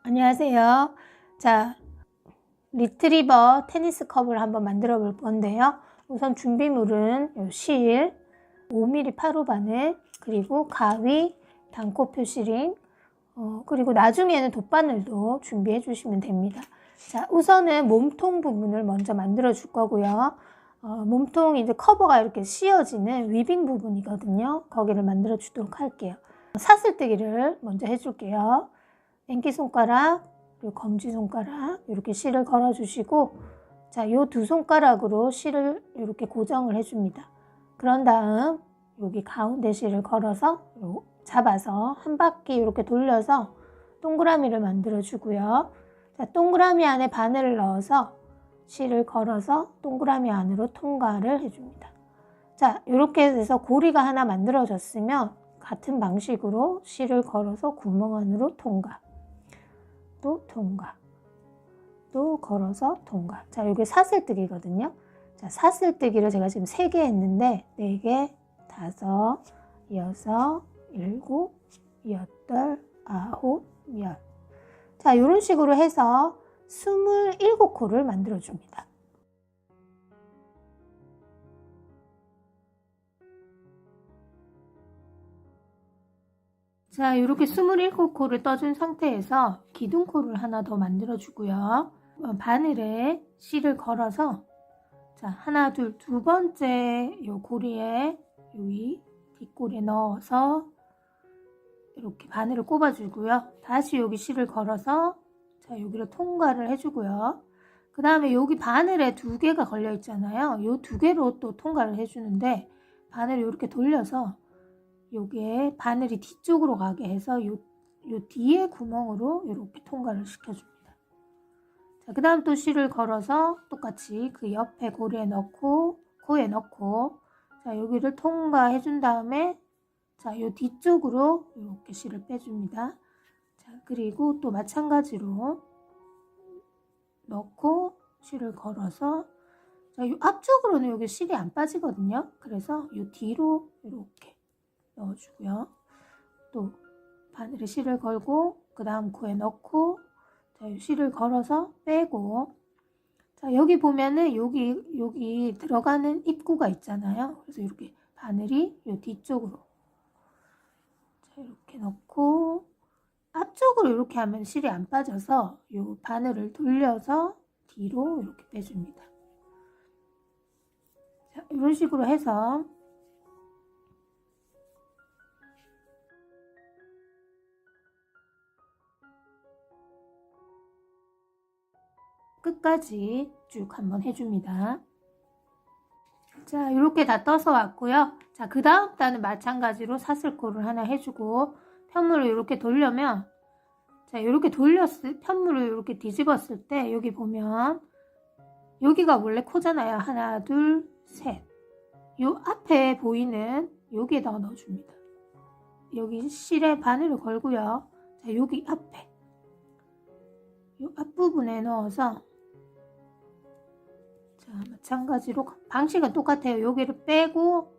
안녕하세요. 자, 리트리버 테니스 컵을 한번 만들어 볼 건데요. 우선 준비물은 요 실, 5mm 파로 바늘, 그리고 가위, 단코 표시링, 그리고 나중에는 돗바늘도 준비해 주시면 됩니다. 자, 우선은 몸통 부분을 먼저 만들어 줄 거고요. 몸통 이제 커버가 이렇게 씌어지는 위빙 부분이거든요. 거기를 만들어 주도록 할게요. 사슬뜨기를 먼저 해줄게요. 앵기손가락, 그리고 검지손가락 이렇게 실을 걸어 주시고, 자, 요 두 손가락으로 실을 이렇게 고정을 해줍니다. 그런 다음 여기 가운데 실을 걸어서 잡아서 한 바퀴 이렇게 돌려서 동그라미를 만들어 주고요. 자, 동그라미 안에 바늘을 넣어서 실을 걸어서 동그라미 안으로 통과를 해줍니다. 자, 이렇게 해서 고리가 하나 만들어졌으면 같은 방식으로 실을 걸어서 구멍 안으로 통과, 또 통과, 또 걸어서 통과. 자, 이게 사슬뜨기거든요. 자, 사슬뜨기를 제가 지금 3개 했는데 4개, 5, 6, 7, 8, 9, 10. 자, 이런 식으로 해서 27코를 만들어 줍니다. 자, 이렇게 27코를 떠준 상태에서 기둥코를 하나 더 만들어 주고요. 바늘에 실을 걸어서, 자, 하나, 둘, 두 번째 요 고리에 여기 뒷고리에 넣어서 이렇게 바늘을 꼽아 주고요. 다시 여기 실을 걸어서, 자, 여기를 통과를 해주고요. 그 다음에 여기 바늘에 2개가 걸려 있잖아요. 요 2개로 또 통과를 해주는데, 바늘을 이렇게 돌려서 요게 바늘이 뒤쪽으로 가게 해서 요 뒤에 구멍으로 이렇게 통과를 시켜줍니다. 자, 그 다음 또 실을 걸어서 똑같이 그 옆에 고리에 넣고, 코에 넣고, 자, 여기를 통과해 준 다음에, 자, 요 뒤쪽으로 이렇게 실을 빼줍니다. 자, 그리고 또 마찬가지로 넣고 실을 걸어서, 자, 요 앞쪽으로는 여기 실이 안 빠지거든요. 그래서 요 뒤로 이렇게 넣어주고요. 또 바늘에 실을 걸고 그 다음 코에 넣고, 자, 실을 걸어서 빼고, 자, 여기 보면은 여기 들어가는 입구가 있잖아요. 그래서 이렇게 바늘이 요 뒤쪽으로, 자, 이렇게 넣고 앞쪽으로 이렇게 하면 실이 안 빠져서 요 바늘을 돌려서 뒤로 이렇게 빼줍니다. 자, 이런 식으로 해서 끝까지 쭉 한번 해줍니다. 자, 이렇게 다 떠서 왔고요. 자, 그 다음 단은 마찬가지로 사슬코를 하나 해주고, 편물을 이렇게 돌려면, 자, 이렇게 편물을 이렇게 뒤집었을 때 여기 보면 여기가 원래 코잖아요. 하나, 둘, 셋. 요 앞에 보이는 여기에다가 넣어줍니다. 여기 실에 바늘을 걸고요. 자, 여기 앞에 요 앞부분에 넣어서, 자, 마찬가지로 방식은 똑같아요. 여기를 빼고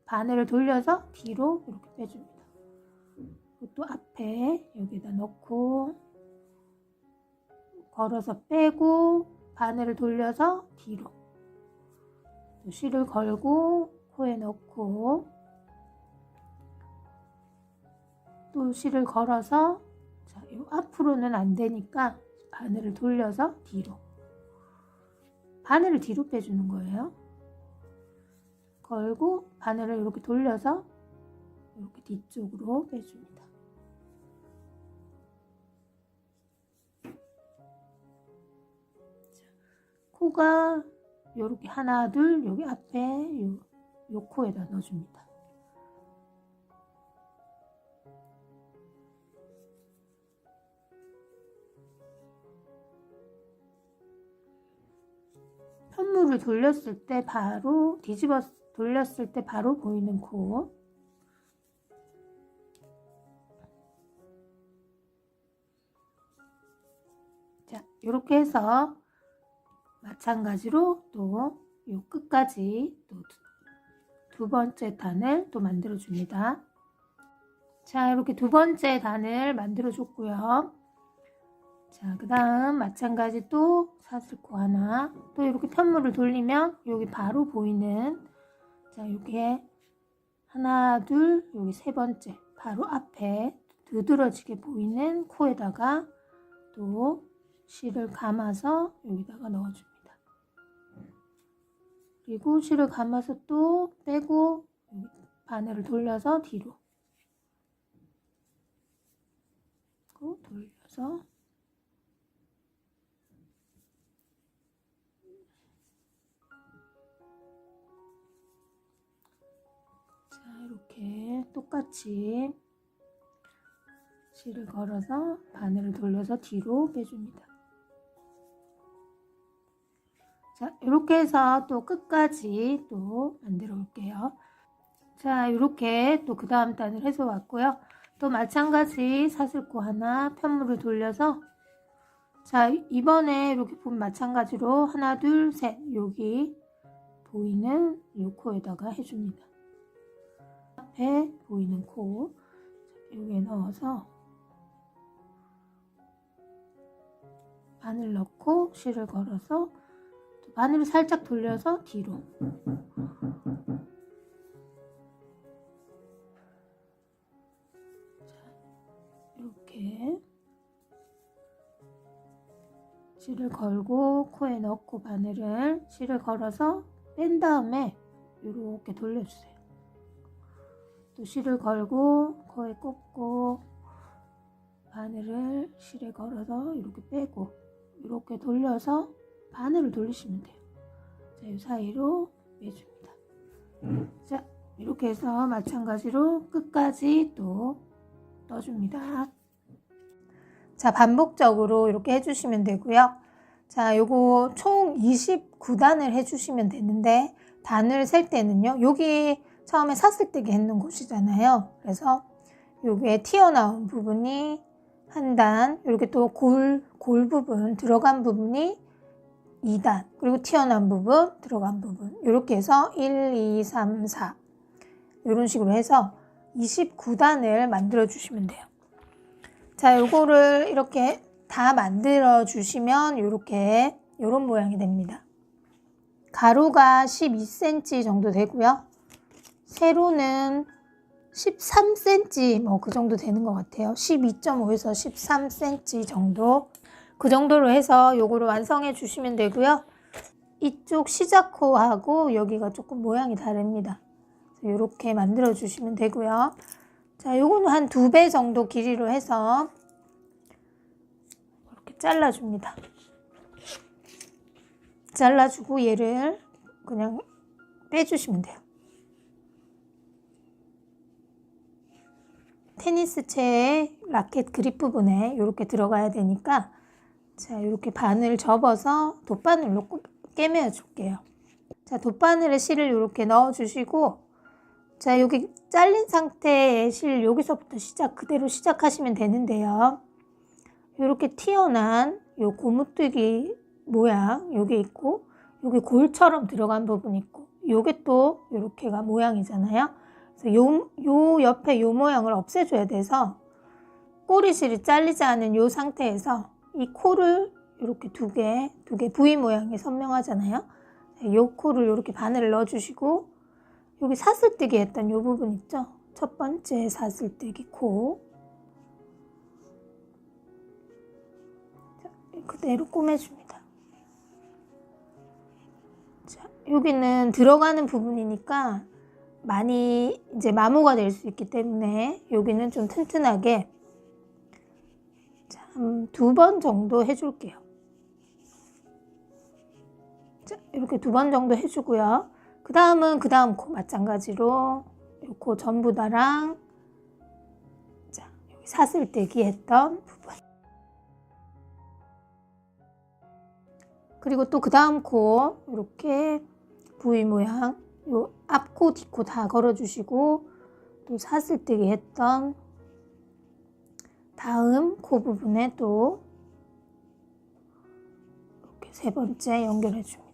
바늘을 돌려서 뒤로 이렇게 빼줍니다. 또 앞에 여기다 넣고 걸어서 빼고 바늘을 돌려서 뒤로, 또 실을 걸고 코에 넣고 또 실을 걸어서, 자, 요 앞으로는 안 되니까 바늘을 돌려서 뒤로, 바늘을 뒤로 빼주는 거예요. 걸고 바늘을 이렇게 돌려서 이렇게 뒤쪽으로 빼줍니다. 자, 코가 이렇게 하나, 둘, 여기 앞에 요 코에다 넣어줍니다. 편물을 돌렸을 때 바로 돌렸을 때 바로 보이는 코. 자, 이렇게 해서 마찬가지로 또 요 끝까지 또 두 번째 단을 또 만들어 줍니다. 자, 이렇게 두 번째 단을 만들어 줬고요. 자, 그 다음 마찬가지 또 사슬코 하나, 또 이렇게 편물을 돌리면 여기 바로 보이는, 자, 여기에 하나, 둘, 여기 세 번째 바로 앞에 두드러지게 보이는 코에다가 또 실을 감아서 여기다가 넣어줍니다. 그리고 실을 감아서 또 빼고 바늘을 돌려서 뒤로 돌려서 자, 이렇게 똑같이 실을 걸어서 바늘을 돌려서 뒤로 빼줍니다. 자, 이렇게 해서 또 끝까지 또 만들어 볼게요. 자, 이렇게 또 그 다음 단을 해서 왔고요. 또 마찬가지 사슬코 하나 편물을 돌려서, 자, 이번에 이렇게 보면 마찬가지로 하나, 둘, 셋, 여기 보이는 이 코에다가 해줍니다. 앞에 보이는 코, 여기에 넣어서 바늘 넣고 실을 걸어서 바늘을 살짝 돌려서 뒤로, 이렇게 실을 걸고 코에 넣고 바늘을 실을 걸어서 뺀 다음에 이렇게 돌려주세요. 또 실을 걸고 코에 꽂고 바늘을 실에 걸어서 이렇게 빼고 이렇게 돌려서 바늘을 돌리시면 돼요. 자, 이 사이로 빼줍니다. 자, 이렇게 해서 마찬가지로 끝까지 또 떠줍니다. 자, 반복적으로 이렇게 해주시면 되고요. 자, 요거 총 29단을 해주시면 되는데, 단을 셀 때는요, 여기 처음에 사슬뜨기 했는 곳이잖아요. 그래서 여기에 튀어나온 부분이 한 단, 이렇게 또 골 부분, 들어간 부분이 2단, 그리고 튀어나온 부분, 들어간 부분, 이렇게 해서 1, 2, 3, 4 이런 식으로 해서 29단을 만들어 주시면 돼요. 자, 요거를 이렇게 다 만들어 주시면 이렇게 요런 모양이 됩니다. 가로가 12cm 정도 되고요. 세로는 13cm 뭐 그 정도 되는 것 같아요. 12.5에서 13cm 정도, 그 정도로 해서 요거를 완성해 주시면 되고요. 이쪽 시작코하고 여기가 조금 모양이 다릅니다. 이렇게 만들어 주시면 되고요. 자, 요거는 한 2배 정도 길이로 해서 이렇게 잘라줍니다. 잘라주고 얘를 그냥 빼주시면 돼요. 테니스채의 라켓 그립 부분에 이렇게 들어가야 되니까, 자, 이렇게 바늘 접어서 돗바늘로 꿰매어 줄게요. 자, 돗바늘에 실을 이렇게 넣어 주시고, 자, 여기 잘린 상태의 실 여기서부터 그대로 시작하시면 되는데요. 이렇게 튀어난 요 고무뜨기 모양 요게 있고, 요게 골처럼 들어간 부분이 있고, 요게 또 이렇게가 모양이잖아요. 그래서 요 옆에 요 모양을 없애줘야 돼서, 꼬리실이 잘리지 않은 요 상태에서 이 코를 이렇게 두 개 V 모양이 선명하잖아요. 요 코를 이렇게 바늘을 넣어주시고, 여기 사슬뜨기 했던 요 부분 있죠? 첫 번째 사슬뜨기 코. 자, 그대로 꼬매줍니다. 자, 여기는 들어가는 부분이니까 많이 이제 마모가 될 수 있기 때문에 여기는 좀 튼튼하게, 자, 2번 정도 해줄게요. 자, 이렇게 2번 정도 해주고요. 그 다음은 그 다음 코 마찬가지로 이 코 전부 다랑, 자, 여기 사슬뜨기 했던 부분, 그리고 또 그 다음 코 이렇게 V 모양 요 앞코 뒷코 다 걸어주시고, 또 사슬뜨기 했던 다음 코 부분에 또 이렇게 세 번째 연결해 줍니다.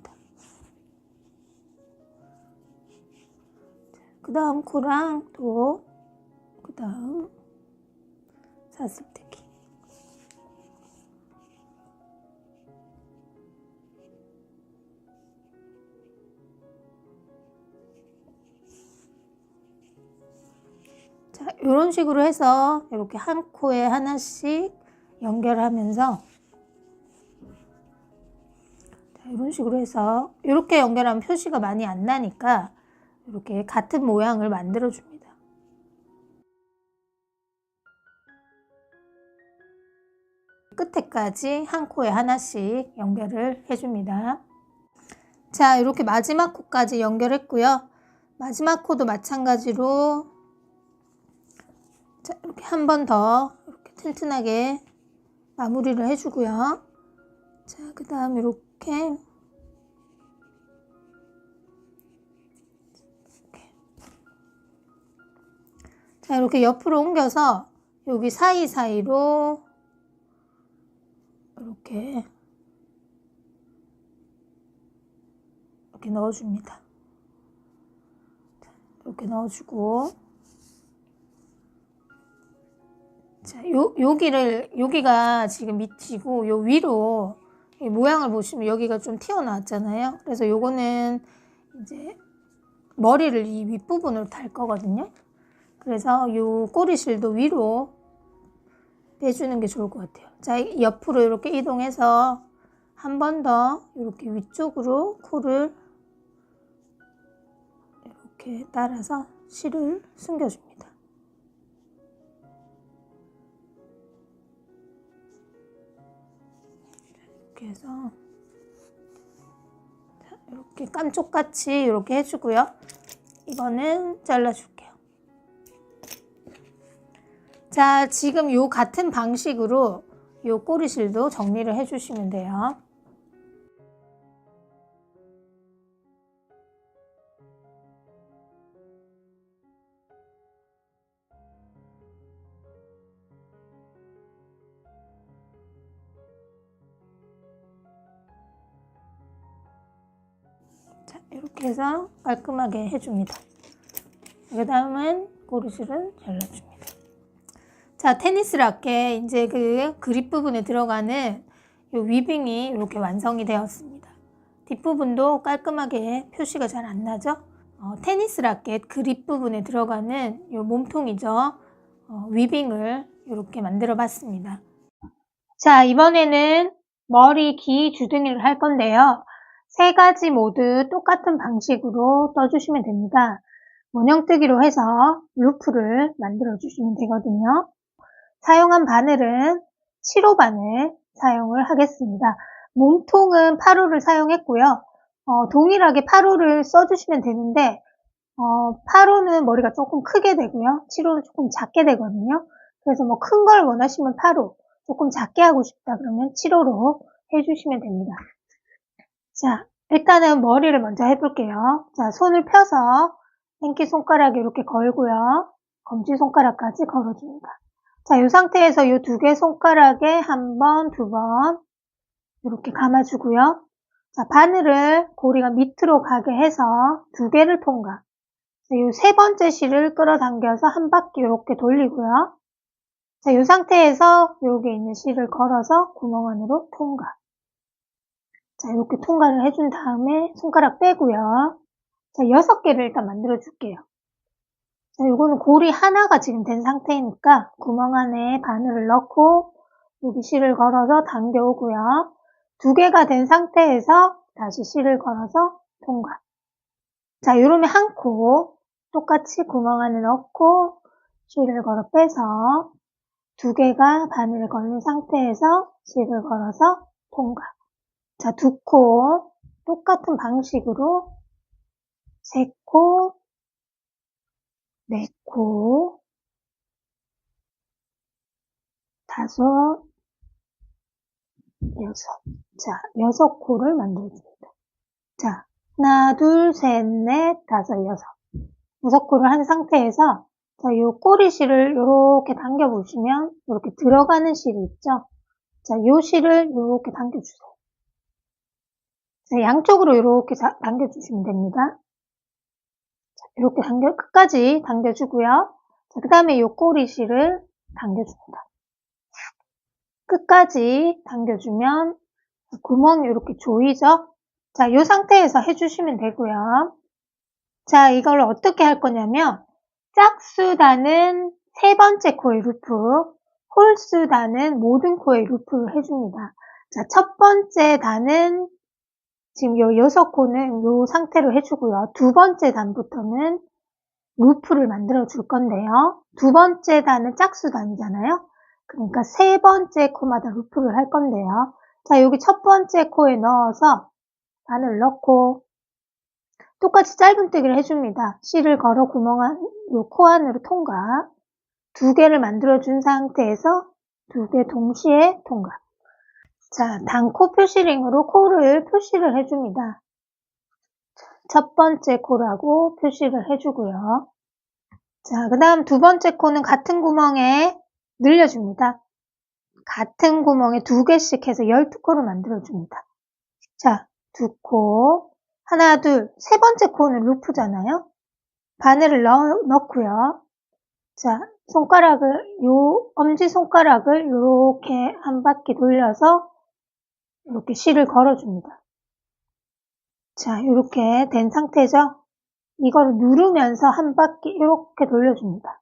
그 다음 코랑 또 그 다음 사슬뜨기. 자, 이런 식으로 해서 이렇게 한 코에 하나씩 연결하면서 자, 이런 식으로 해서 이렇게 연결하면 표시가 많이 안 나니까 이렇게 같은 모양을 만들어 줍니다. 끝에까지 한 코에 하나씩 연결을 해줍니다. 자, 이렇게 마지막 코까지 연결했고요. 마지막 코도 마찬가지로 자, 이렇게 한 번 더 이렇게 튼튼하게 마무리를 해주고요. 자, 그 다음 이렇게 자, 이렇게 옆으로 옮겨서 여기 사이사이로 이렇게 넣어줍니다. 이렇게 넣어주고 자, 여기가 지금 밑이고 요 위로 이 모양을 보시면 여기가 좀 튀어나왔잖아요. 그래서 요거는 이제 머리를 이 윗부분으로 달 거거든요. 그래서 요 꼬리실도 위로 빼주는 게 좋을 것 같아요. 자, 옆으로 이렇게 이동해서 한 번 더 이렇게 위쪽으로 코를 이렇게 따라서 실을 숨겨줍니다. 이렇게 해서 자, 이렇게 깜쪽같이 이렇게 해주고요. 이거는 잘라줄게요. 자, 지금 요 같은 방식으로 요 꼬리실도 정리를 해주시면 돼요. 자, 이렇게 해서 깔끔하게 해줍니다. 그 다음은 꼬리실을 잘라줍니다. 자, 테니스 라켓 이제 그 그립 부분에 들어가는 요 위빙이 이렇게 완성이 되었습니다. 뒷부분도 깔끔하게 표시가 잘 안 나죠? 테니스 라켓 그립 부분에 들어가는 요 몸통이죠. 위빙을 이렇게 만들어 봤습니다. 자, 이번에는 머리 기 주둥이를 할 건데요. 세 가지 모두 똑같은 방식으로 떠주시면 됩니다. 원형뜨기로 해서 루프를 만들어 주시면 되거든요. 사용한 바늘은 7호 바늘 사용을 하겠습니다. 몸통은 8호를 사용했고요. 동일하게 8호를 써주시면 되는데 8호는 머리가 조금 크게 되고요. 7호는 조금 작게 되거든요. 그래서 뭐 큰 걸 원하시면 8호, 조금 작게 하고 싶다 그러면 7호로 해주시면 됩니다. 자, 일단은 머리를 먼저 해볼게요. 자, 손을 펴서 새끼손가락 이렇게 걸고요. 검지손가락까지 걸어줍니다. 자, 이 상태에서 이 두 개 손가락에 한 번, 두 번 이렇게 감아주고요. 자, 바늘을 고리가 밑으로 가게 해서 두 개를 통과. 이 세 번째 실을 끌어당겨서 한 바퀴 이렇게 돌리고요. 자, 이 상태에서 여기 있는 실을 걸어서 구멍 안으로 통과. 자, 이렇게 통과를 해준 다음에 손가락 빼고요. 자, 6개를 일단 만들어 줄게요. 자, 요거는 고리 하나가 지금 된 상태이니까 구멍 안에 바늘을 넣고 여기 실을 걸어서 당겨오고요. 2개가 된 상태에서 다시 실을 걸어서 통과. 자, 이러면 한 코 똑같이 구멍 안에 넣고 실을 걸어 빼서 2개가 바늘에 걸린 상태에서 실을 걸어서 통과. 자, 2코 똑같은 방식으로 3코 4코, 5, 6. 자, 6코를 만들어줍니다. 자, 하나, 둘, 셋, 넷, 다섯, 6. 6코를 한 상태에서 자, 요 꼬리실을 이렇게 당겨보시면 이렇게 들어가는 실이 있죠? 자, 요 실을 이렇게 당겨주세요. 자, 양쪽으로 이렇게 당겨주시면 됩니다. 자, 이렇게 끝까지 당겨주고요. 자, 그 다음에 요 꼬리실을 당겨줍니다. 끝까지 당겨주면 구멍이 이렇게 조이죠? 자, 요 상태에서 해주시면 되고요. 자, 이걸 어떻게 할 거냐면 짝수단은 세 번째 코에 루프, 홀수단은 모든 코에 루프를 해줍니다. 자, 첫 번째 단은 지금 요 6코는 요 상태로 해주고요. 두 번째 단부터는 루프를 만들어 줄 건데요. 두 번째 단은 짝수단이잖아요. 그러니까 세 번째 코마다 루프를 할 건데요. 자, 여기 첫 번째 코에 넣어서 바늘 넣고 똑같이 짧은뜨기를 해줍니다. 실을 걸어 요 코 안으로 통과. 두 개를 만들어준 상태에서 두 개 동시에 통과. 자, 단코 표시링으로 코를 표시를 해줍니다. 첫 번째 코라고 표시를 해주고요. 자, 그 다음 두 번째 코는 같은 구멍에 늘려줍니다. 같은 구멍에 두 개씩 해서 12코를 만들어줍니다. 자, 두 코. 하나, 둘, 세 번째 코는 루프잖아요. 바늘을 넣고요. 자, 엄지손가락을 이렇게 한 바퀴 돌려서 이렇게 실을 걸어줍니다. 자, 이렇게 된 상태죠? 이걸 누르면서 한 바퀴 이렇게 돌려줍니다.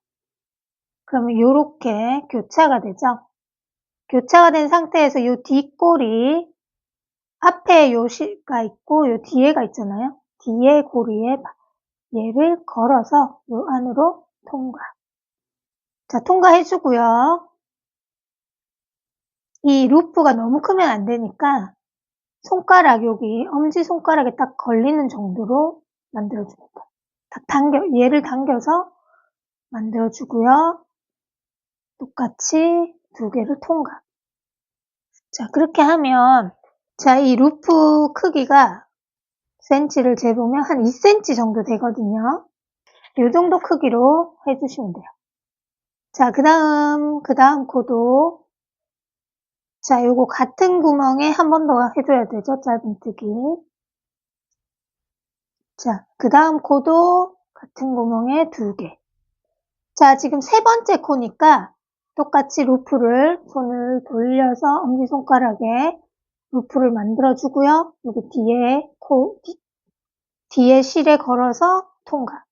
그러면 이렇게 교차가 되죠? 교차가 된 상태에서 이 뒷꼬리, 앞에 요 실가 있고 요 뒤에가 있잖아요? 뒤에 고리에 얘를 걸어서 요 안으로 통과. 자, 통과해주고요. 이 루프가 너무 크면 안 되니까 손가락 여기 엄지손가락에 딱 걸리는 정도로 만들어줍니다. 얘를 당겨서 만들어주고요. 똑같이 두 개를 통과. 자, 그렇게 하면 자, 이 루프 크기가 센치를 재보면 한 2cm 정도 되거든요. 이 정도 크기로 해주시면 돼요. 자, 그 다음 코도 자, 요거 같은 구멍에 한 번 더 해줘야 되죠. 짧은뜨기. 자, 그 다음 코도 같은 구멍에 두 개. 자, 지금 세 번째 코니까 똑같이 루프를 손을 돌려서 엄지손가락에 루프를 만들어주고요. 여기 뒤에 실에 걸어서 통과.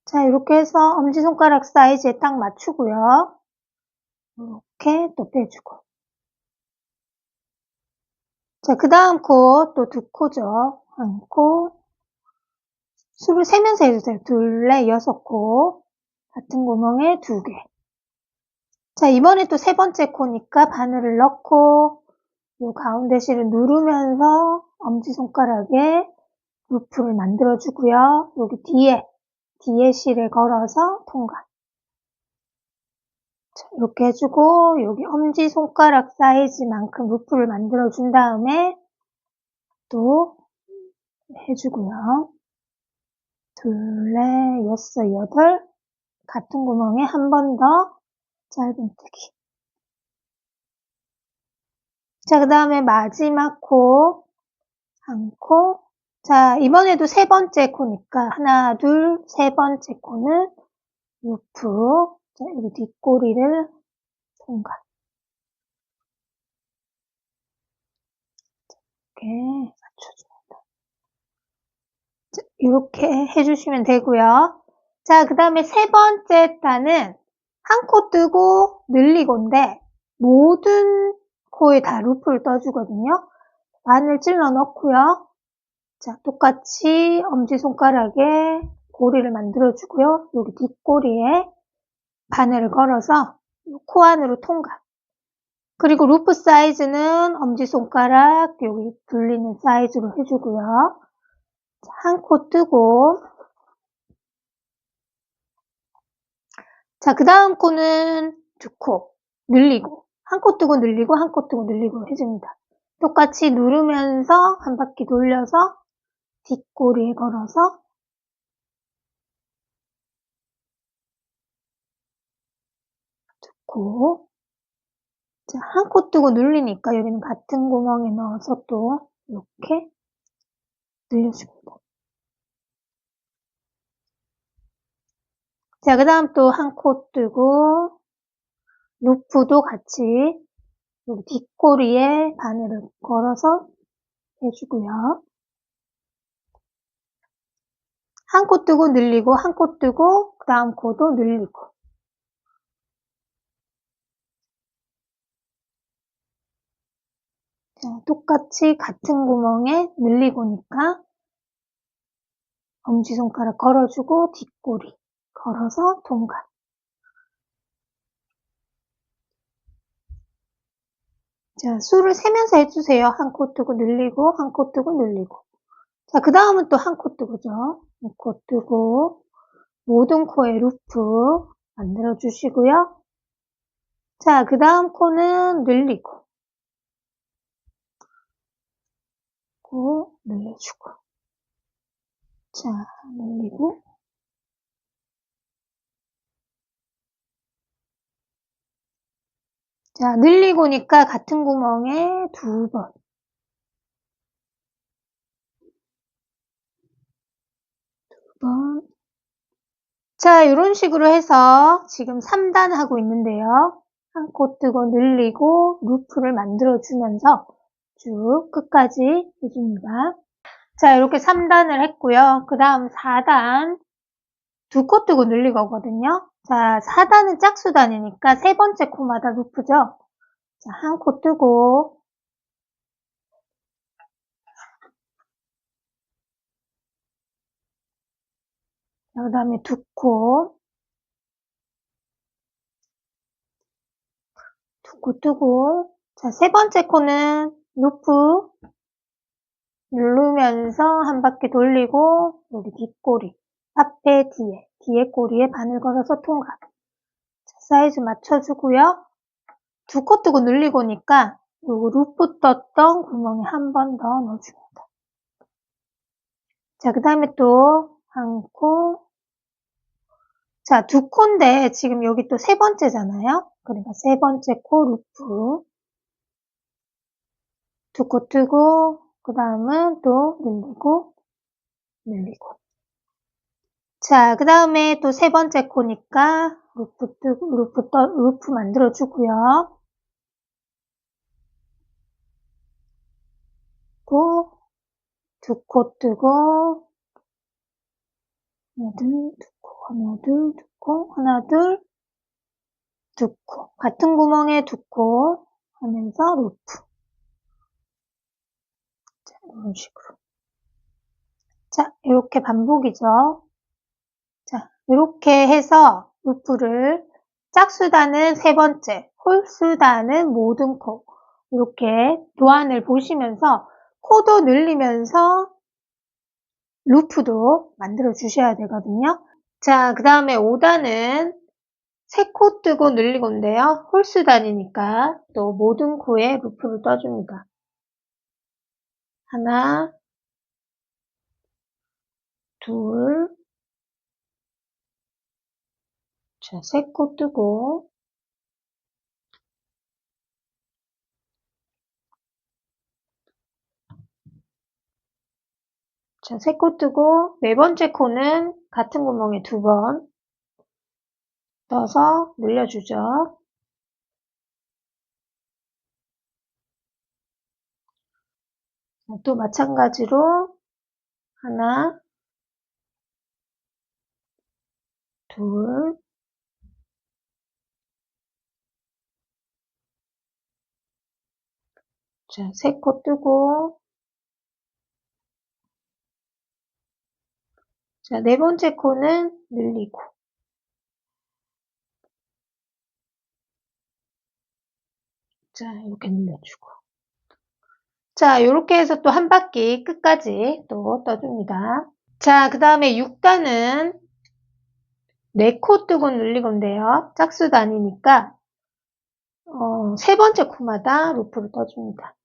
자, 이렇게 해서 엄지손가락 사이즈에 딱 맞추고요. 이렇게 또 빼주고. 자, 그 다음 코 또 두 코죠. 한 코. 수를 세면서 해주세요. 둘, 넷, 6코. 같은 구멍에 두 개. 자, 이번에 또 세 번째 코니까 바늘을 넣고 요 가운데 실을 누르면서 엄지손가락에 루프를 만들어주고요. 여기 뒤에 실을 걸어서 통과. 자, 이렇게 해주고 여기 엄지손가락 사이즈만큼 루프를 만들어준 다음에 또 해주고요. 둘, 넷, 6, 8 같은 구멍에 한 번 더 짧은뜨기. 자, 그 다음에 마지막 코, 한 코. 자, 이번에도 세 번째 코니까 하나, 둘, 세 번째 코는 루프. 자, 여기 뒷꼬리를 통과. 이렇게 맞춰줍니다. 자, 이렇게 해주시면 되고요. 자, 그 다음에 세 번째 단은 한 코 뜨고 늘리고인데 모든 코에 다 루프를 떠주거든요. 바늘 찔러 넣고요. 자, 똑같이 엄지손가락에 고리를 만들어주고요. 여기 뒷꼬리에 바늘을 걸어서 코 안으로 통과. 그리고 루프 사이즈는 엄지손가락 여기 둘리는 사이즈로 해주고요. 한 코 뜨고 자, 그 다음 코는 두 코 늘리고 한 코 뜨고 늘리고 한 코 뜨고 늘리고 해줍니다. 똑같이 누르면서 한 바퀴 돌려서 뒷꼬리에 걸어서 두 코. 자, 한 코 뜨고 눌리니까 여기는 같은 구멍에 넣어서 또 이렇게 늘려줍니다. 자, 그 다음 또 한 코 뜨고 루프도 같이 여기 뒷꼬리에 바늘을 걸어서 해주고요. 한 코 뜨고 늘리고, 한 코 뜨고, 그 다음 코도 늘리고. 자, 똑같이 같은 구멍에 늘리고니까 엄지손가락 걸어주고 뒷꼬리 걸어서 동갈. 자, 수를 세면서 해주세요. 한 코 뜨고 늘리고, 한 코 뜨고 늘리고. 자, 그 다음은 또 한 코 뜨고죠. 한 코 뜨고, 모든 코에 루프 만들어 주시고요. 자, 그 다음 코는 늘리고, 늘려주고. 자, 늘리고. 자, 늘리고니까 같은 구멍에 2번. 자, 이런 식으로 해서 지금 3단 하고 있는데요. 한 코 뜨고 늘리고 루프를 만들어주면서 쭉 끝까지 해줍니다. 자, 이렇게 3단을 했고요. 그 다음 4단 2코 뜨고 늘리거든요. 자, 4단은 짝수단이니까 세 번째 코마다 루프죠. 자, 한 코 뜨고 그 다음에 2코 뜨고 자, 세 번째 코는 루프 누르면서 한 바퀴 돌리고 여기 뒷꼬리 앞에 뒤에 꼬리에 바늘 걸어서 통과. 자, 사이즈 맞춰주고요. 2코 뜨고 늘리고니까 요거 루프 떴던 구멍에 한 번 더 넣어줍니다. 자, 그 다음에 또 한 코. 자, 2코인데 지금 여기 또 세 번째잖아요. 그러니까 세 번째 코 루프 2코 뜨고 그 다음은 또 늘리고 자, 그 다음에 또 세 번째 코니까 루프 뜨고 루프 만들어 주고요. 또 2코 뜨고 하나 둘 2코 하나 둘 2코 하나 둘 2코 같은 구멍에 2코 하면서 루프. 자, 이런 식으로. 자, 이렇게 반복이죠. 자, 이렇게 해서 루프를 짝수단은 세 번째, 홀수단은 모든 코 이렇게 도안을 보시면서 코도 늘리면서 루프도 만들어 주셔야 되거든요. 자, 그 다음에 5단은 세 코 뜨고 늘리고인데요. 홀수단이니까 또 모든 코에 루프를 떠줍니다. 하나, 둘, 자, 세 코 뜨고 자, 세 코 뜨고 네 번째 코는 같은 구멍에 2번 떠서 늘려주죠. 또 마찬가지로 하나, 둘, 자, 세 코 뜨고 자, 네 번째 코는 늘리고 자, 이렇게 늘려주고 자, 이렇게 해서 또 한 바퀴 끝까지 또 떠줍니다. 자, 그 다음에 6단은 4코 뜨고 늘리건데요. 짝수단이니까 세 번째 코마다 루프를 떠줍니다.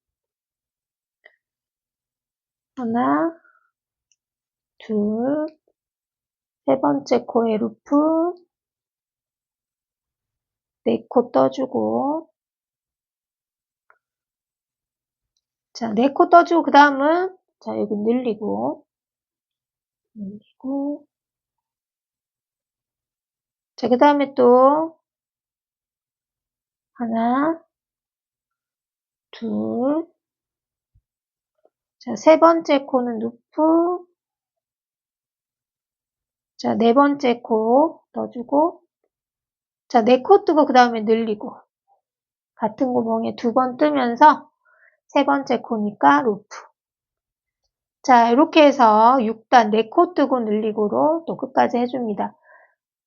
하나, 둘, 세 번째 코에 루프 4코 떠주고 자, 4코 떠주고 그 다음은 자, 여기 늘리고 자, 그 다음에 또 하나, 둘 자, 세 번째 코는 루프 자, 네 번째 코 떠주고, 자, 네 코 뜨고 그 다음에 늘리고, 같은 구멍에 두 번 뜨면서 세 번째 코니까 루프. 자, 이렇게 해서 6단 4코 뜨고 늘리고로 또 끝까지 해줍니다.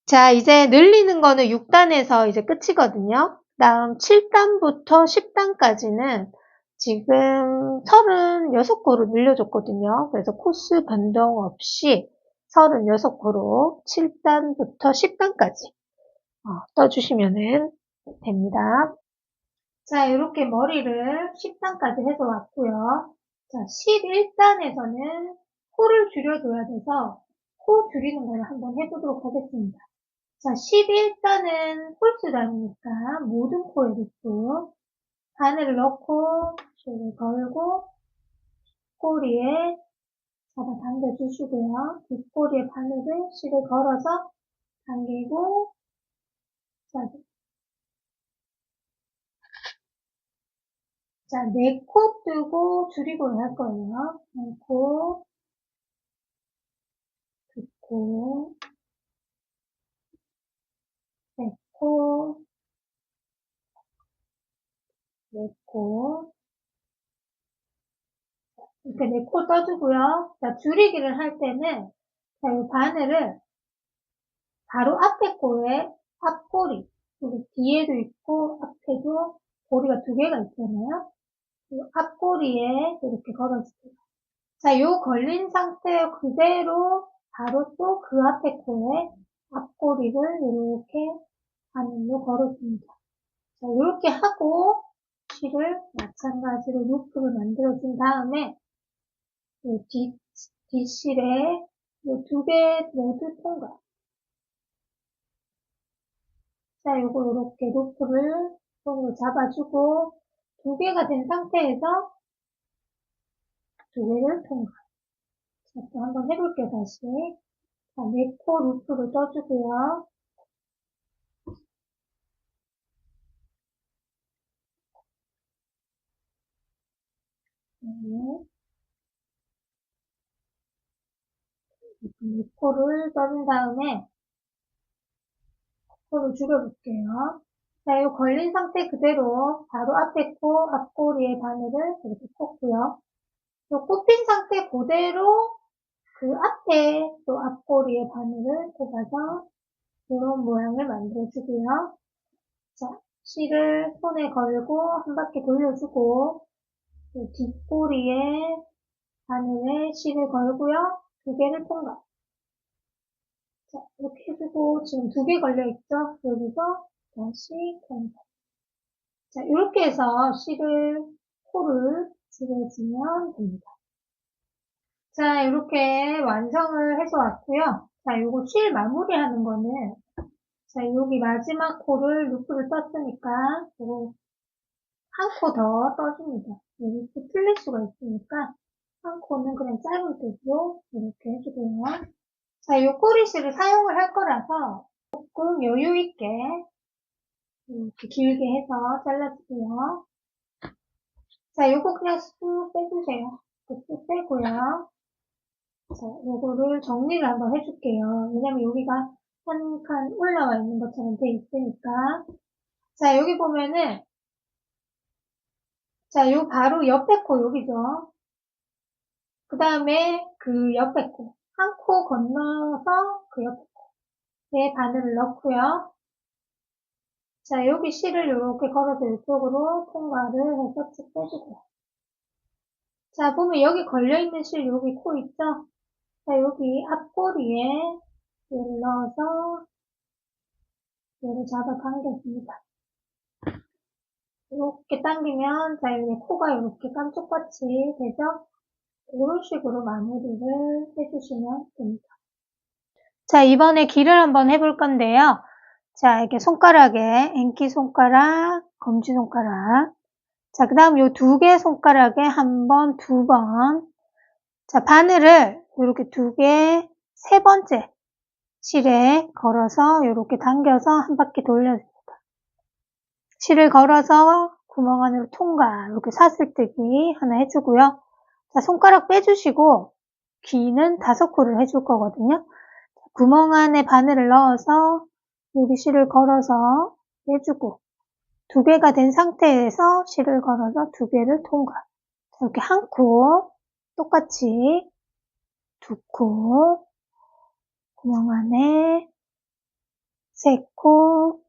자, 이제 늘리는 거는 6단에서 이제 끝이거든요. 다음 7단부터 10단까지는 지금 36코로 늘려줬거든요. 그래서 코스 변동 없이 36코로 7단부터 10단까지 떠주시면 됩니다. 자, 이렇게 머리를 10단까지 해서 왔고요. 자, 11단에서는 코를 줄여줘야 돼서 코 줄이는 걸 한번 해보도록 하겠습니다. 자, 11단은 홀수단이니까 모든 코에 넣고 바늘을 넣고 줄을 걸고 뒷꼬리에 잡아 당겨주시고요. 뒷꼬리에 바늘을 실을 걸어서 당기고 자, 4코 뜨고 줄이고 할 거예요. 1코, 2코, 3코, 4코. 이렇게 4코 떠주고요. 자, 줄이기를 할 때는 자, 이 바늘을 바로 앞에 코에 앞꼬리, 여기 뒤에도 있고 앞에도 꼬리가 2개가 있잖아요. 이 앞꼬리에 이렇게 걸어주세요. 자, 요 걸린 상태 그대로 바로 또 그 앞에 코에 앞꼬리를 이렇게 바늘로 걸어줍니다. 자, 이렇게 하고 실을 마찬가지로 루프를 만들어준 다음에 이 뒷실에 이 2개 모두 통과. 자, 요거 이렇게 루프를 손으로 잡아주고 2개가 된 상태에서 2개를 통과. 자, 또 한번 해볼게요, 다시. 자, 4코 루프를 떠주고요. 네. 4코를 떠준 다음에 코를 줄여볼게요. 자, 이 걸린 상태 그대로 바로 앞에 코, 앞꼬리에 바늘을 이렇게 꽂고요. 이 꼽힌 상태 그대로 그 앞에 또 앞꼬리에 바늘을 꼽아서 이런 모양을 만들어주고요. 자, 실을 손에 걸고 한 바퀴 돌려주고 뒷꼬리에 바늘에 실을 걸고요. 2개를 통과. 자, 이렇게 해주고 지금 2개 걸려있죠? 여기서 다시 통과. 자, 이렇게 해서 코를 줄여주면 됩니다. 자, 이렇게 완성을 해서 왔고요. 자, 요거 실 마무리하는 거는 자, 여기 마지막 코를 루프를 떴으니까 요거 한 코 더 떠줍니다. 여기 또 틀릴 수가 있으니까 한 코는 그냥 짧은 뜻으로 이렇게 해주고요. 자, 요 꼬리실을 사용을 할 거라서 조금 여유 있게 이렇게 길게 해서 잘라주고요. 자, 요거 그냥 쑥 빼주세요. 쑥 빼고요. 자, 요거를 정리를 한번 해줄게요. 왜냐면 여기가 한 칸 올라와 있는 것처럼 돼 있으니까. 자, 여기 보면은, 자, 요 바로 옆에 코 여기죠. 그 다음에 그 옆에 코. 한 코 건너서 그 옆에 코에 바늘을 넣고요. 자, 여기 실을 이렇게 걸어서 이쪽으로 통과를 해서 쭉 빼주고요. 자, 보면 여기 걸려있는 실 여기 코 있죠? 자, 여기 앞꼬리에 얘를 넣어서 얘를 잡아 당겨줍니다. 이렇게 당기면 자, 여기 코가 이렇게 깜짝같이 되죠? 이런 식으로 마무리를 해주시면 됩니다. 자, 이번에 길을 한번 해볼 건데요. 자, 이렇게 손가락에 앵키 손가락, 검지 손가락. 자, 그 다음 요 2개 손가락에 한 번, 2번. 자, 바늘을 이렇게 2개, 3번째 실에 걸어서 이렇게 당겨서 한 바퀴 돌려줍니다. 실을 걸어서 구멍 안으로 통과. 이렇게 사슬뜨기 하나 해주고요. 자, 손가락 빼주시고 귀는 5코를 해줄 거거든요. 구멍 안에 바늘을 넣어서 여기 실을 걸어서 빼주고 2개가 된 상태에서 실을 걸어서 2개를 통과. 이렇게 한 코 똑같이 2코 구멍 안에 3코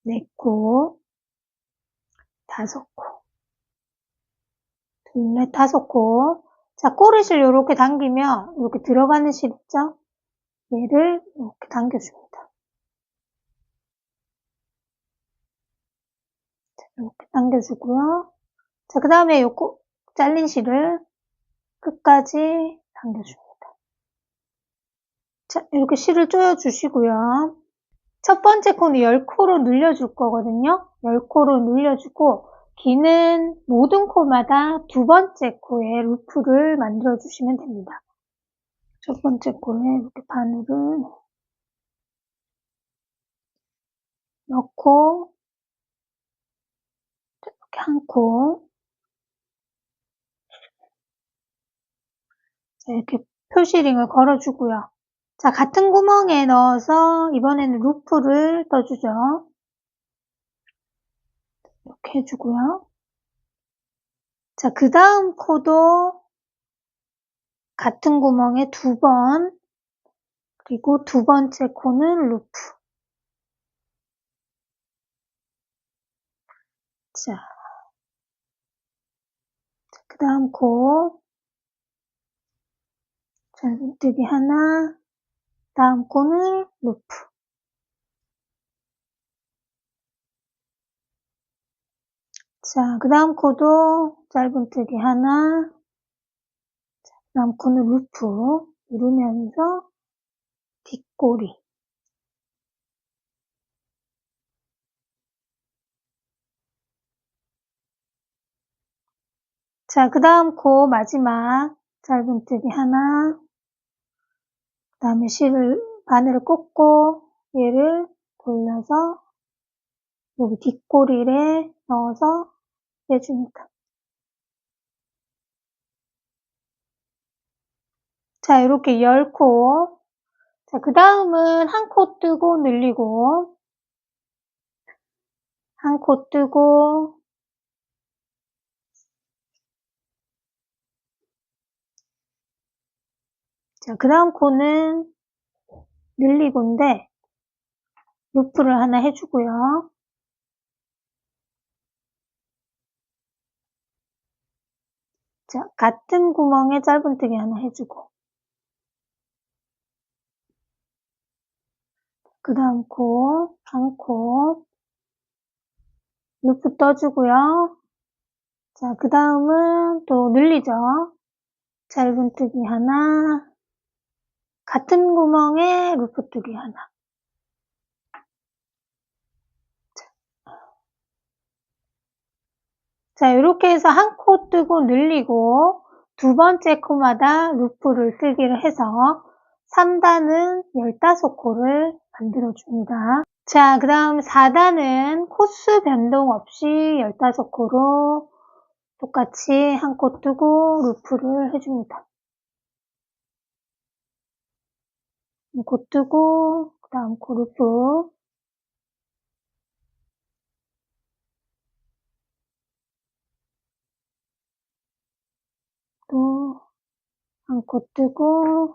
4코 5코 둘, 넷, 5코. 자, 꼬리실 이렇게 당기면 이렇게 들어가는 실 있죠? 얘를 이렇게 당겨줍니다. 자, 이렇게 당겨주고요. 자, 그 다음에 요 잘린 실을 끝까지 당겨줍니다. 자, 이렇게 실을 조여주시고요. 첫 번째 코는 10코로 눌려줄 거거든요. 10코로 눌려주고 기는 모든 코마다 2번째 코에 루프를 만들어 주시면 됩니다. 첫 번째 코에 이렇게 바늘을 넣고 이렇게 한 코 이렇게 표시링을 걸어주고요. 자, 같은 구멍에 넣어서 이번에는 루프를 떠주죠. 이렇게 해주고요. 자, 그 다음 코도 같은 구멍에 2번, 그리고 2번째 코는 루프. 자, 그 다음 코, 짧은뜨기 하나, 다음 코는 루프. 자, 그 다음 코도 짧은뜨기 하나, 그 다음 코는 루프 누르면서 뒷꼬리. 자, 그 다음 코 마지막 짧은뜨기 하나, 그 다음에 바늘을 꽂고 얘를 돌려서 여기 뒷꼬리에 넣어서 빼줍니다. 자, 이렇게 10코. 자, 그 다음은 한 코 뜨고 늘리고, 한 코 뜨고, 자, 그 다음 코는 늘리고인데, 루프를 하나 해주고요. 자, 같은 구멍에 짧은뜨기 하나 해주고, 그 다음 코, 한 코, 루프 떠주고요. 자, 그 다음은 또 늘리죠. 짧은뜨기 하나, 같은 구멍에 루프 뜨기 하나. 자, 이렇게 해서 한 코 뜨고 늘리고 2번째 코마다 루프를 뜨기를 해서 3단은 15코를 만들어줍니다. 자, 그 다음 4단은 코수 변동 없이 15코로 똑같이 한 코 뜨고 루프를 해줍니다. 한 코 뜨고 그 다음 코 루프 또 한 코 뜨고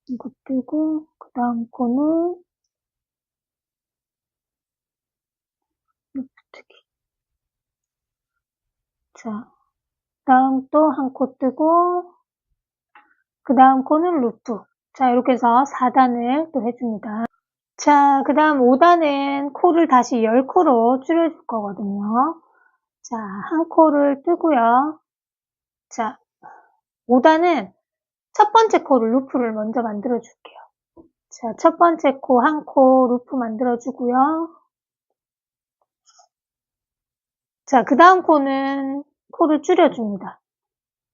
한 코 뜨고 그 다음 코는 루프 뜨기. 자, 다음 또 한 코 뜨고 그 다음 코는 루프. 자, 이렇게 해서 4단을 또 해줍니다. 자, 그 다음 5단은 코를 다시 10코로 줄여줄 거거든요. 자, 한 코를 뜨고요. 자, 5단은 첫 번째 코를 루프를 먼저 만들어 줄게요. 자, 첫 번째 코 한 코 루프 만들어 주고요. 자, 그 다음 코는 코를 줄여줍니다.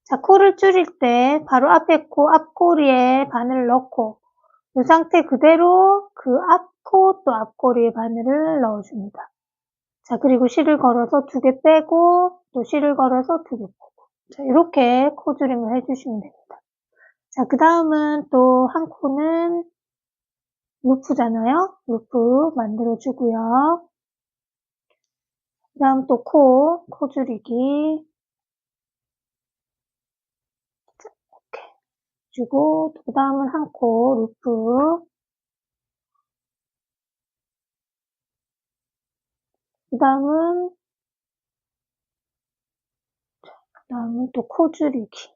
자, 코를 줄일 때 바로 앞에 코 앞꼬리에 바늘을 넣고 이 상태 그대로 그 앞코 또 앞꼬리에 바늘을 넣어줍니다. 자, 그리고 실을 걸어서 2개 빼고 또 실을 걸어서 2개 빼고. 자, 이렇게 코줄임을 해주시면 됩니다. 자, 그 다음은 또 한 코는 루프잖아요. 루프 만들어주고요. 그 다음 또 코 줄이기. 자, 이렇게 주고, 그 다음은 한 코 루프. 그 다음은 또 코 줄이기.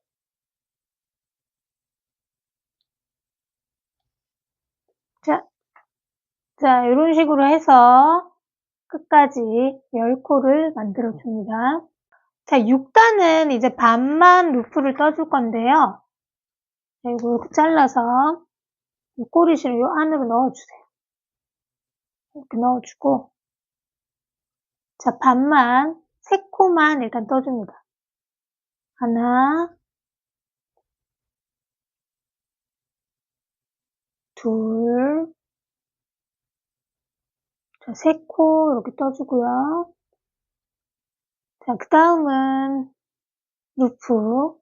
자, 이런 식으로 해서 끝까지 10코를 만들어줍니다. 자, 6단은 이제 반만 루프를 떠줄 건데요. 그리고 이렇게 잘라서 꼬리실을 요 안으로 넣어주세요. 이렇게 넣어주고, 자, 반만, 3코만 일단 떠줍니다. 하나, 둘, 자, 3코 이렇게 떠주고요. 자, 그 다음은 루프.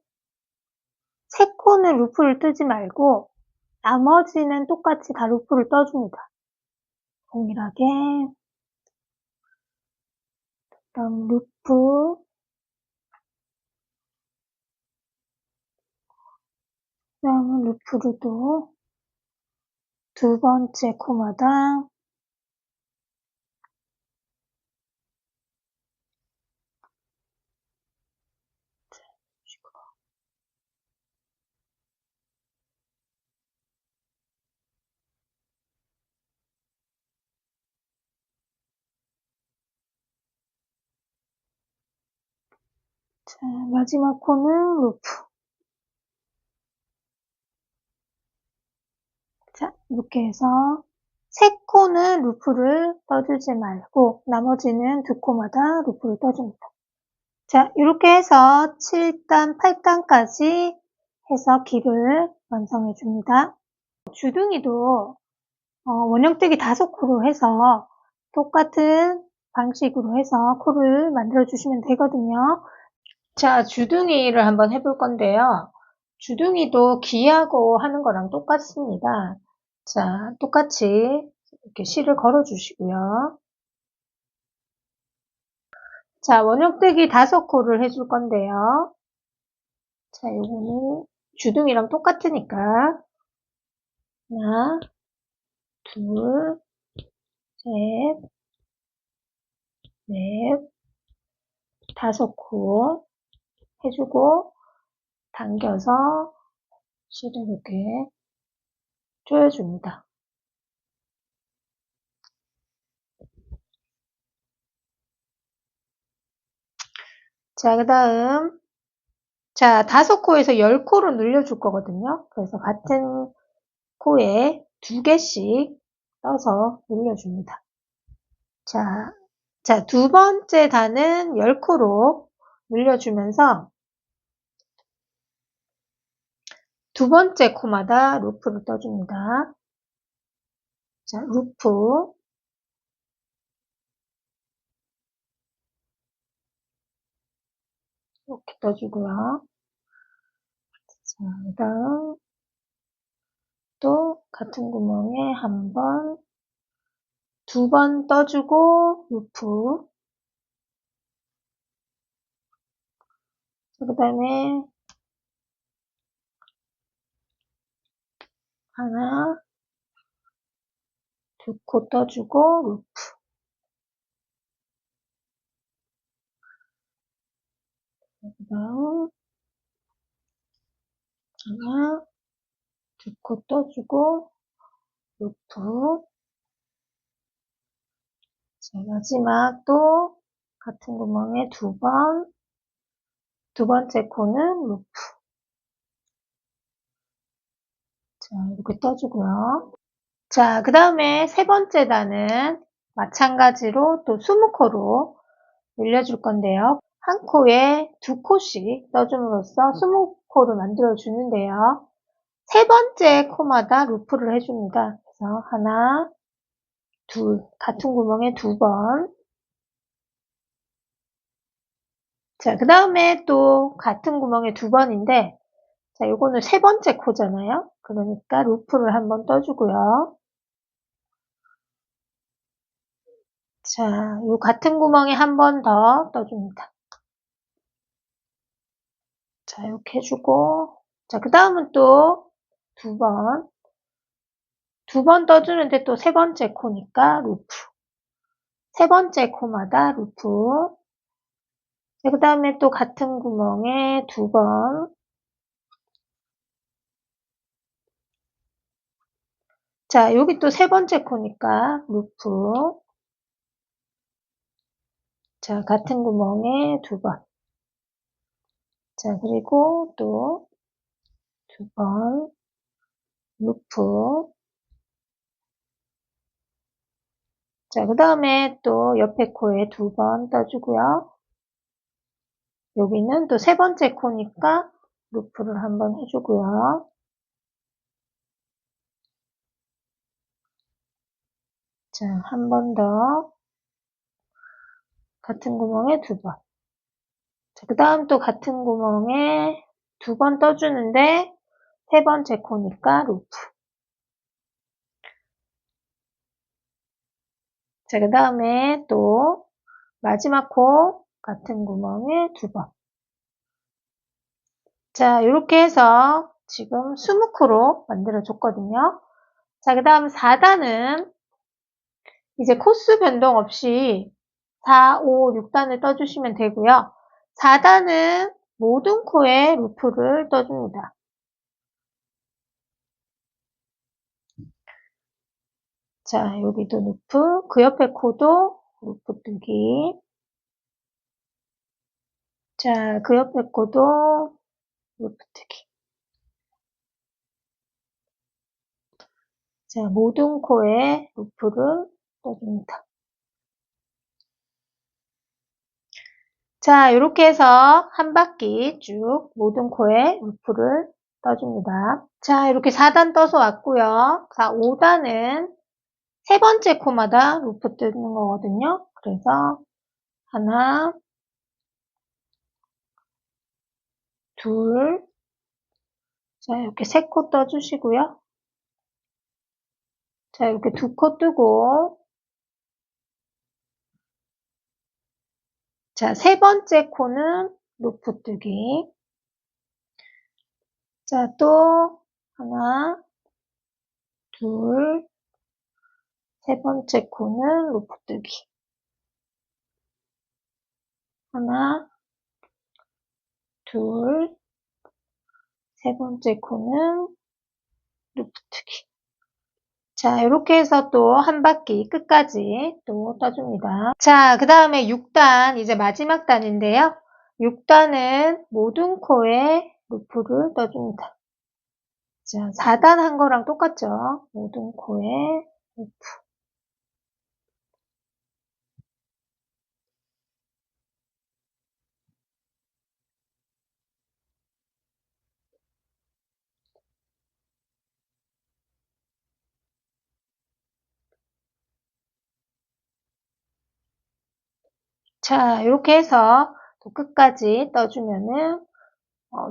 3코는 루프를 뜨지 말고 나머지는 똑같이 다 루프를 떠줍니다. 동일하게. 그다음 루프. 그다음은 루프를 또 2번째 코마다 자, 마지막 코는 루프. 자, 이렇게 해서 3코는 루프를 떠주지 말고 나머지는 2코마다 루프를 떠줍니다. 자, 이렇게 해서 7단, 8단까지 해서 길을 완성해 줍니다. 주둥이도 원형뜨기 5코로 해서 똑같은 방식으로 해서 코를 만들어 주시면 되거든요. 자, 주둥이를 한번 해볼 건데요. 주둥이도 귀하고 하는 거랑 똑같습니다. 자, 똑같이 이렇게 실을 걸어 주시고요. 자, 원형뜨기 5코를 해줄 건데요. 자, 요거는 주둥이랑 똑같으니까 하나, 둘, 셋, 넷, 5코 해주고 당겨서 실을 이렇게 조여줍니다. 자, 그 다음 자, 5코에서 10코로 늘려줄 거거든요. 그래서 같은 코에 2개씩 떠서 늘려줍니다. 자, 2번째 단은 10코로 늘려주면서 2번째 코마다 루프를 떠줍니다. 자, 루프. 이렇게 떠주고요. 자, 그 다음 또 같은 구멍에 1번, 2번 떠주고 루프. 그 다음에 하나, 2코 떠주고 루프. 그 다음 하나, 2코 떠주고 루프. 자, 마지막 또 같은 구멍에 2번, 2번째 코는 루프. 자, 이렇게 떠주고요. 자, 그 다음에 3번째 단은 마찬가지로 또 20코로 늘려줄 건데요. 한 코에 2코씩 떠줌으로써 20코를 만들어 주는데요. 3번째 코마다 루프를 해줍니다. 그래서 하나, 둘, 같은 구멍에 2번, 자, 그 다음에 또 같은 구멍에 2번인데, 자, 요거는 3번째 코잖아요. 그러니까 루프를 한번 떠주고요. 자, 요 같은 구멍에 한 번 더 떠줍니다. 자, 이렇게 해주고, 자, 그 다음은 또 2번. 2번 떠주는데 또 3번째 코니까 루프. 3번째 코마다 루프. 자, 그 다음에 또 같은 구멍에 2번. 자, 여기 또 3번째 코니까 루프. 자, 같은 구멍에 2번. 자, 그리고 또 2번 루프. 자, 그 다음에 또 옆에 코에 2번 떠주고요. 여기는 또 3번째 코니까 루프를 한번 해주고요. 자, 한 번 더. 같은 구멍에 2번. 자, 그 다음 또 같은 구멍에 2번 떠주는데 3번째 코니까 루프. 자, 그 다음에 또 마지막 코 같은 구멍에 2번. 자, 이렇게 해서 지금 20코로 만들어줬거든요. 자, 그 다음 4단은 이제 코스 변동 없이 4, 5, 6단을 떠주시면 되고요. 4단은 모든 코에 루프를 떠줍니다. 자, 여기도 루프, 그 옆에 코도 루프 뜨기. 자, 그 옆에 코도 루프 뜨기. 자, 모든 코에 루프를 떠줍니다. 자, 이렇게 해서 한 바퀴 쭉 모든 코에 루프를 떠줍니다. 자, 이렇게 4단 떠서 왔고요. 자, 5단은 세 번째 코마다 루프 뜨는 거거든요. 그래서 하나, 둘, 자, 이렇게 3코 떠주시고요. 자, 이렇게 2코 뜨고, 자, 3번째 코는 루프 뜨기. 자, 또 하나, 둘, 3번째 코는 루프 뜨기. 하나, 둘, 3번째 코는 루프 뜨기. 자, 이렇게 해서 또 한 바퀴 끝까지 또 떠줍니다. 자, 그 다음에 6단, 이제 마지막 단인데요. 6단은 모든 코에 루프를 떠줍니다. 자, 4단 한 거랑 똑같죠? 모든 코에 루프. 자, 이렇게 해서 또 끝까지 떠주면은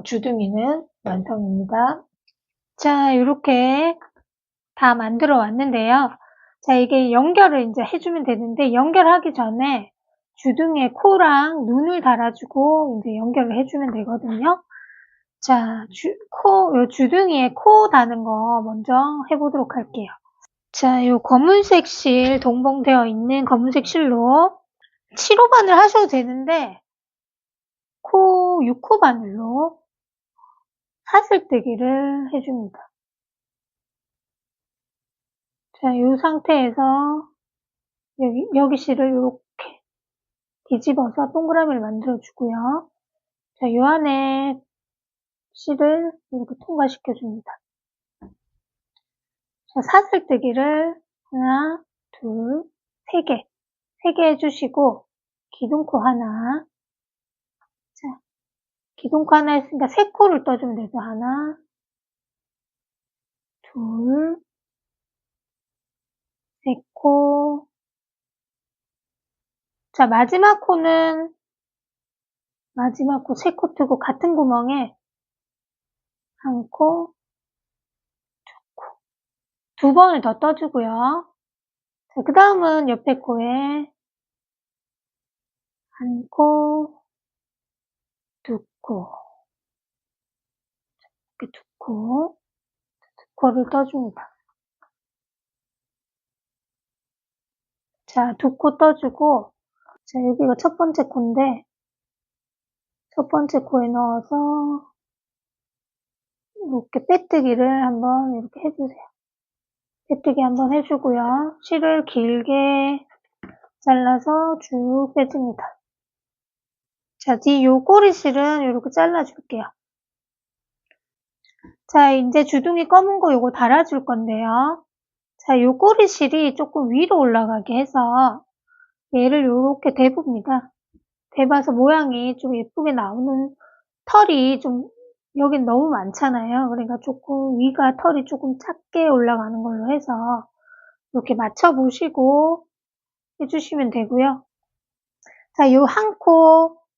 주둥이는 완성입니다. 자, 이렇게 다 만들어 왔는데요. 자, 이게 연결을 이제 해주면 되는데, 연결하기 전에 주둥이에 코랑 눈을 달아주고 이제 연결을 해주면 되거든요. 자, 요 주둥이에 코 다는 거 먼저 해보도록 할게요. 자, 요 검은색 실, 동봉되어 있는 검은색 실로 7호 바늘 하셔도 되는데, 6호 바늘로 사슬뜨기를 해줍니다. 자, 이 상태에서 여기 실을 이렇게 뒤집어서 동그라미를 만들어주고요. 자, 이 안에 실을 이렇게 통과시켜줍니다. 자, 사슬뜨기를 하나, 둘, 3개. 3개 해주시고, 기둥코 하나. 자, 기둥코 하나 했으니까 3코를 떠주면 되죠. 하나, 둘, 3코. 자, 마지막 코는 마지막 코 3코 뜨고 같은 구멍에 1코, 2코. 2번을 더 떠주고요. 자, 그 다음은 옆에 코에 1코, 2코. 이렇게 2코, 2코를 떠줍니다. 자, 2코 떠주고, 자, 여기가 첫 번째 코인데, 첫 번째 코에 넣어서, 이렇게 빼뜨기를 한번 이렇게 해주세요. 빼뜨기 한번 해주고요. 실을 길게 잘라서 쭉 빼줍니다. 자, 뒤 요 꼬리실은 이렇게 잘라줄게요. 자, 이제 주둥이 검은 거 요거 달아줄 건데요. 자, 요 꼬리실이 조금 위로 올라가게 해서 얘를 요렇게 대봅니다. 대봐서 모양이 좀 예쁘게 나오는 털이 좀 여긴 너무 많잖아요. 그러니까 조금 위가 털이 조금 작게 올라가는 걸로 해서 이렇게 맞춰보시고 해주시면 되고요. 자, 요 한 코만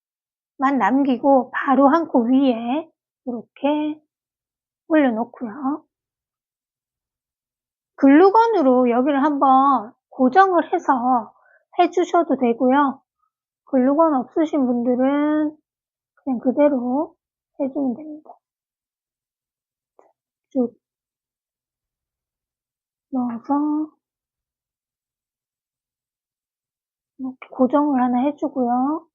남기고 바로 한 코 위에 이렇게 올려놓고요. 글루건으로 여기를 한번 고정을 해서 해주셔도 되고요. 글루건 없으신 분들은 그냥 그대로 해주면 됩니다. 쭉 넣어서 이렇게 고정을 하나 해주고요.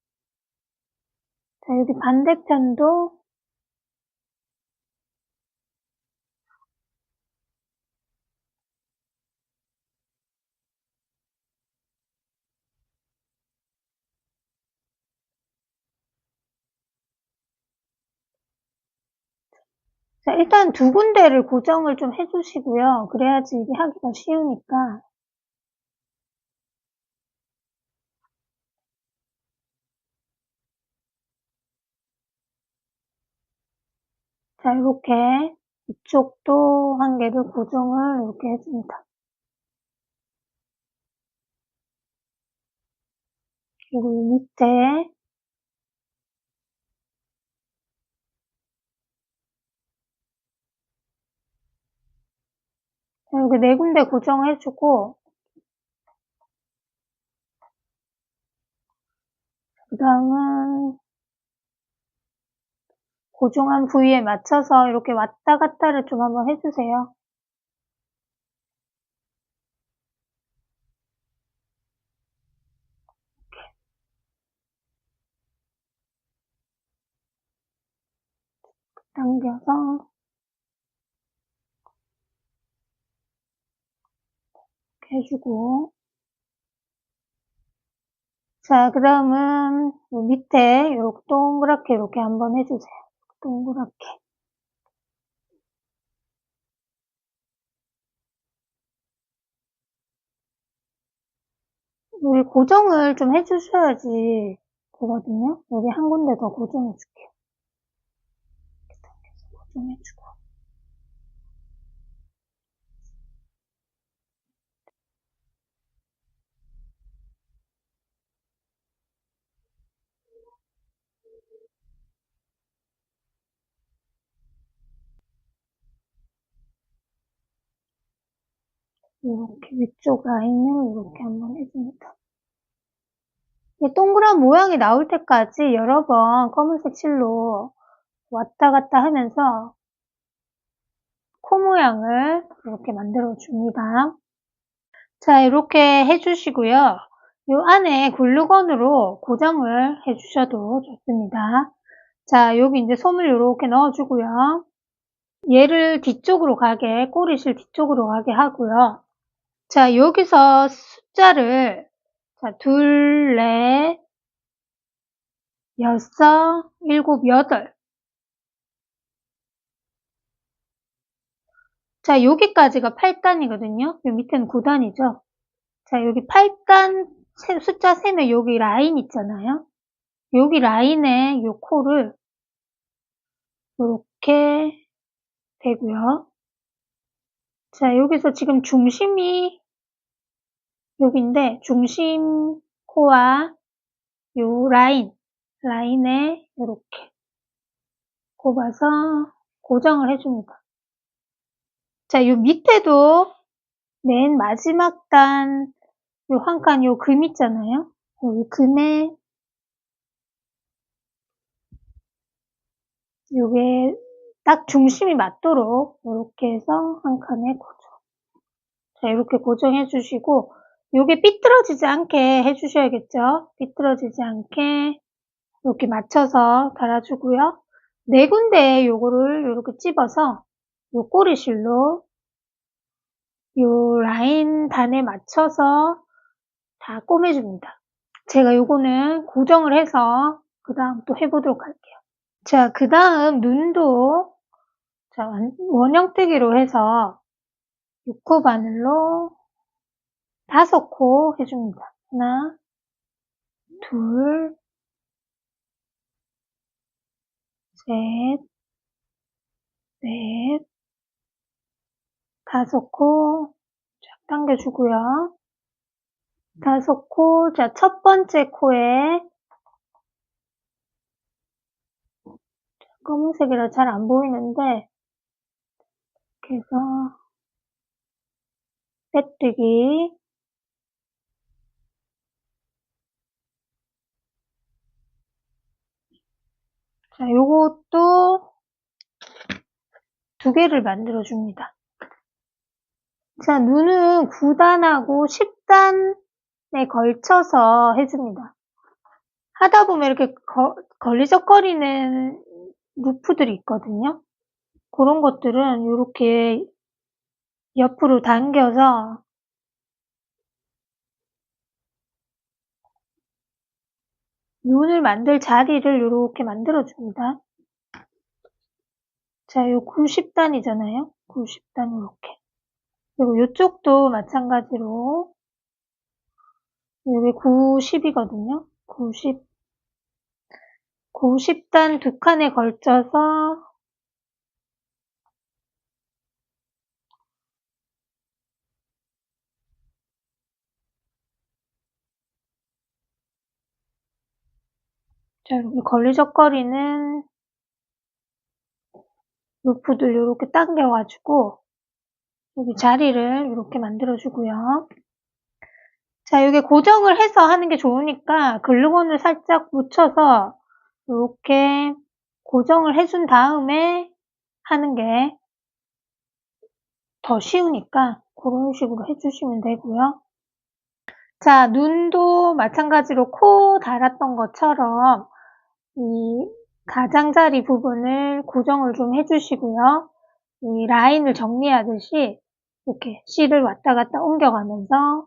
자, 여기 반대편도 자, 일단 2군데를 고정을 좀 해주시고요. 그래야지 이게 하기가 쉬우니까. 자, 이렇게 이쪽도 한 개를 고정을 이렇게 해줍니다. 그리고 이 밑에 자, 여기 4군데 고정해주고 그 다음은 고정한 부위에 맞춰서 이렇게 왔다 갔다를 좀 한번 해주세요. 당겨서 이렇게 해주고 자, 그 다음은 밑에 이렇게 동그랗게 이렇게 한번 해주세요. 동그랗게. 여기 고정을 좀 해주셔야지 되거든요. 여기 한 군데 더 고정해줄게요. 이렇게 당겨서 고정해주고. 이렇게 위쪽 라인을 이렇게 한번 해줍니다. 이 동그란 모양이 나올 때까지 여러 번 검은색 실로 왔다 갔다 하면서 코 모양을 이렇게 만들어 줍니다. 자, 이렇게 해주시고요. 요 안에 글루건으로 고정을 해주셔도 좋습니다. 자, 여기 이제 솜을 이렇게 넣어주고요. 얘를 뒤쪽으로 가게, 꼬리실 뒤쪽으로 가게 하고요. 자, 여기서 숫자를 자, 2, 4, 6, 7, 8 자, 여기까지가 8단이거든요. 요 밑에는 9단이죠. 자, 여기 8단 숫자 세면 여기 라인 있잖아요. 여기 라인에 요 코를 이렇게 대고요. 자, 여기서 지금 중심이 여기인데 중심 코와 요 라인 라인에 이렇게 꼽아서 고정을 해줍니다. 자, 요 밑에도 맨 마지막 단 요 한 칸 요 금 있잖아요. 여기 금에 요게 딱 중심이 맞도록 이렇게 해서 한 칸에 고정. 자, 이렇게 고정해 주시고 요게 삐뚤어지지 않게 해 주셔야겠죠. 삐뚤어지지 않게 이렇게 맞춰서 달아주고요. 네 군데에 요거를 이렇게 찝어서 요 꼬리실로 요 라인 단에 맞춰서 다 꼬매줍니다. 제가 요거는 고정을 해서 그 다음 또 해보도록 할게요. 자, 그 다음 눈도 자, 원형뜨기로 해서 6코 바늘로 5코 해줍니다. 하나, 둘, 셋, 넷, 5코 쫙 당겨주고요. 5코, 자, 첫 번째 코에 검은색이라 잘 안 보이는데 이렇게 해서 빼뜨기 자, 요것도 2개를 만들어 줍니다. 자, 눈은 9단하고 10단에 걸쳐서 해줍니다. 하다 보면 이렇게 걸리적거리는 루프들이 있거든요. 그런 것들은 이렇게 옆으로 당겨서 눈을 만들 자리를 이렇게 만들어줍니다. 자, 요 90단이잖아요. 90단 이렇게. 그리고 이쪽도 마찬가지로 이게 90이거든요. 90단 2칸에 걸쳐서 자, 이렇게 걸리적거리는 루프들 이렇게 당겨가지고 여기 자리를 이렇게 만들어주고요. 자, 이게 고정을 해서 하는 게 좋으니까 글루건을 살짝 묻혀서 이렇게 고정을 해준 다음에 하는 게 더 쉬우니까 그런 식으로 해주시면 되고요. 자, 눈도 마찬가지로 코 달았던 것처럼 이 가장자리 부분을 고정을 좀 해주시고요. 이 라인을 정리하듯이 이렇게 실을 왔다 갔다 옮겨가면서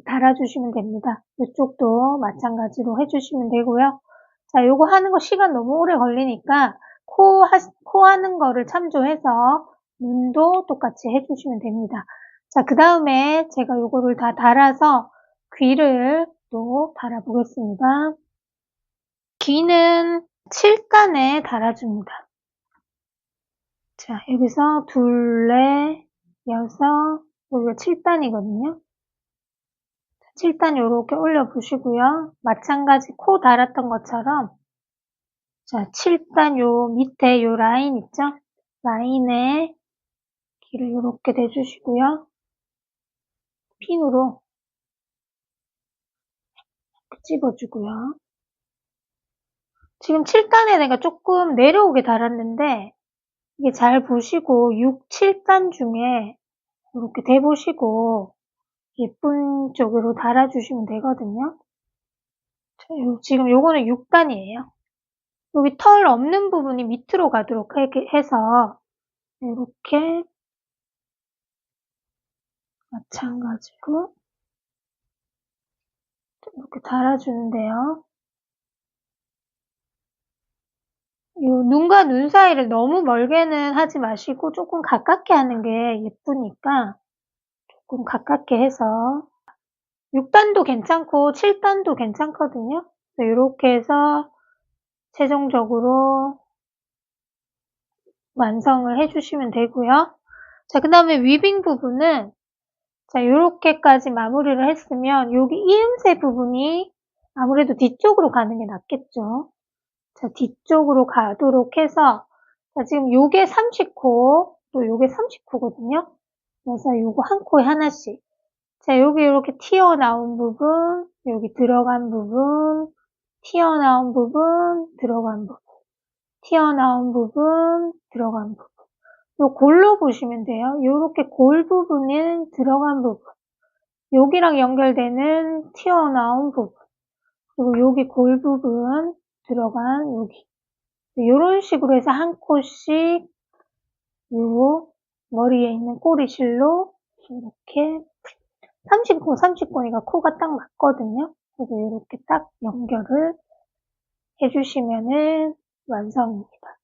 달아주시면 됩니다. 이쪽도 마찬가지로 해주시면 되고요. 자, 요거 하는 거 시간 너무 오래 걸리니까 코 하는 거를 참조해서 눈도 똑같이 해주시면 됩니다. 자, 그 다음에 제가 요거를 다 달아서 귀를 또 달아보겠습니다. 귀는 7단에 달아줍니다. 자, 여기서 둘, 넷, 여섯, 여기가 7단이거든요. 7단 요렇게 올려보시고요. 마찬가지 코 달았던 것처럼 자, 7단 요 밑에 요 라인 있죠? 라인에 길을 요렇게 대주시고요. 핀으로 찝어주고요. 지금 7단에 내가 조금 내려오게 달았는데 이게 잘 보시고 6, 7단 중에 이렇게 대보시고 예쁜 쪽으로 달아주시면 되거든요. 자, 지금 요거는 6단이에요. 여기 털 없는 부분이 밑으로 가도록 해서 이렇게 마찬가지로 이렇게 달아주는데요. 이 눈과 눈 사이를 너무 멀게는 하지 마시고 조금 가깝게 하는 게 예쁘니까 조금 가깝게 해서 6단도 괜찮고 7단도 괜찮거든요. 이렇게 해서 최종적으로 완성을 해주시면 되고요. 자, 그 다음에 위빙 부분은 자, 요렇게까지 마무리를 했으면 여기 이음새 부분이 아무래도 뒤쪽으로 가는 게 낫겠죠. 자, 뒤쪽으로 가도록 해서, 자, 지금 요게 30코, 또 요게 30코거든요. 그래서 요거 한 코에 하나씩. 자, 여기 이렇게 튀어나온 부분, 여기 들어간 부분, 튀어나온 부분, 들어간 부분, 튀어나온 부분, 들어간 부분. 요 골로 보시면 돼요. 요렇게 골 부분은 들어간 부분, 여기랑 연결되는 튀어나온 부분, 그리고 여기 골 부분, 들어간 여기. 요런 식으로 해서 한 코씩 요 머리에 있는 꼬리실로 이렇게 30코니까 코가 딱 맞거든요. 그래서 이렇게 딱 연결을 해주시면은 완성입니다.